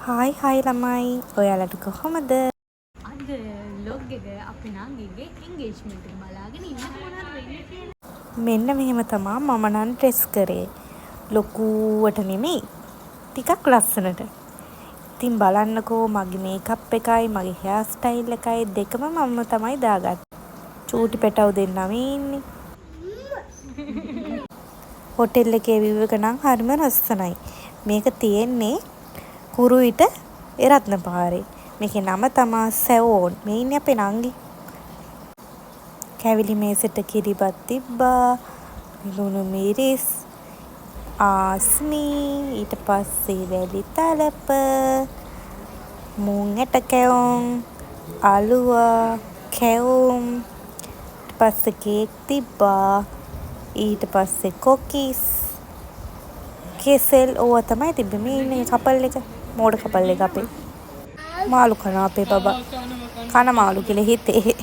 Hi ළමයි. ඔයාලට කොහොමද? අද vlog එක අපේ නංගිගේ engagement එක බලාගෙන ඉන්නකොට මොනවද වෙන්නේ කියලා. මෙන්න මෙහෙම තමයි මම නම් ඩ්‍රෙස් කරේ. ලොකුවට නෙමෙයි. ටිකක් ලස්සනට. ඉතින් බලන්නකෝ මගේ මේකප් එකයි මගේ හෙයා ස්ටයිල් එකයි දෙකම මම තමයි දාගත්තේ. චූටි පැටව දෙන්නම ඉන්නේ. හොටෙල් එකේ view එක නම් හරිම ලස්සනයි. මේක තියෙන්නේ කුරුවිට එරත්නපාරේ. මේකේ නම තමයි සැවෝන්. මේ ඉන්නේ අපේ නංගි. කැවිලි මේසෙට කිරිබත් තිබ්බා. ලුණු මිරිස් ආස්මී ඊට පස්සේ වැලි තලප මුං ඇට කැවුම් අලුවා කැවුම් ඊට පස්සේ කේක් තිබ්බා. ඊට පස්සේ කොකිස් කෙසෙල් ඕවා තමයි තිබ්බේ. මේ ඉන්නේ කපල් එක මෝඩ කපල් එක අපේ මාළු කනවා අපේ බබා කන මාළු කියලා හිතේ.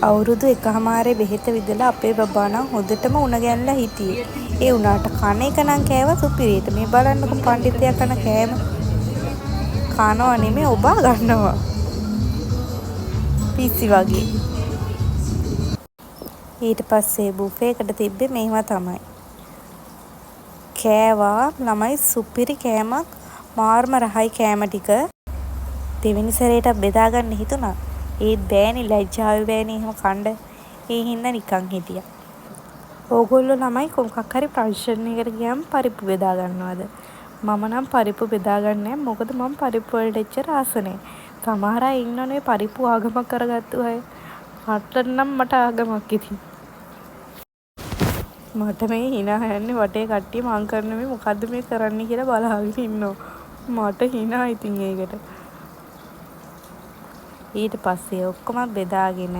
අවුරුදු එකහමාරේ බෙහෙත විදලා අපේ බබා නම් හොඳටම උණ ගැන්ලා හිටියේ. ඒ උනාට කන එක නම් කෑවා සුපිරියට. මේ බලන්නකො පඬිතයා කන කෑම. කනවා නෙමෙයි ඔබා ගන්නවා. පිස්සි වගේ. ඊට පස්සේ බුෆේ එකට තිබ්බේ මේවා තමයි. කෑවා ළමයි සුපිරි කෑමක් මාර්ම රහයි කෑම ටික. දෙවෙනි සැරේට බෙදා ගන්න හිතුණා. ඒත් බෑනේ ලැජ්ජාව බෑනේ එහෙම කණ්ඩ. ඒ හින්දා නිකන් හිටියා. ඕගොල්ලෝ ළමයි කොහොමක් හරි ප්‍රශ්නයකට ගියාම පරිප්පු බෙදා ගන්නවද? මම නම් පරිප්පු බෙදා ගන්නේ නැහැ. මොකද මම පරිප්පු වලට එච්චර ආස නැහැ. සමහර අය ඉන්නවනේ පරිප්පු ආගමක් කරගත්තු අය. මට ආගමක් ඉතින්. මට මේ hina යන්නේ වටේ කට්ටිය මං කරන මේ මොකද්ද මේ කරන්නේ කියලා බලාගෙන ඉන්නවා. මට hina ඉතින් ඒකට. ඊට පස්සේ ඔක්කොම බෙදාගෙන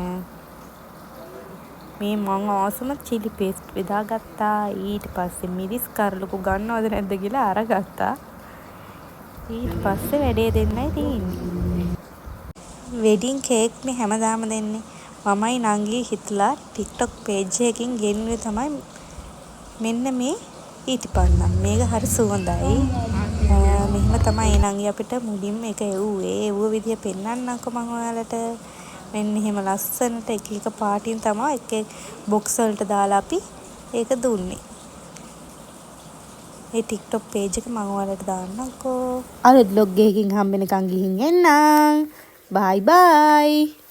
මේ මං ආසම චිලි පේස්ට් බෙදාගත්තා. ඊට පස්සේ මිරිස් කරලුකු ගන්නවද නැද්ද කියලා අරගත්තා. ඊට පස්සේ වැඩේ දෙන්නයි තියෙන්නේ. වෙඩින් කේක් නේ හැමදාම දෙන්නේ. මමයි නංගි හිතලා TikTok page එකකින් ගෙන්නුවේ තමයි මෙන්න මේ ඊටිපන්නම්. මේක හරි සුවඳයි. මෙහෙම තමයි නංගි අපිට මුලින්ම එක එව්වේ. එව්ව විදිය පෙන්නන්නම්කො මම ඔයාලට. මෙන්න එහෙම ලස්සනට එක එක පාටින් තමයි එක එක බොක්ස් වලට දාලා අපි ඒක දුන්නේ. ඒ TikTok page එක මම ඔයාලට දාන්නම්කෝ. අර vlog එකකින් හම්බෙනකන් ගිහින් එන්නම්. bye bye.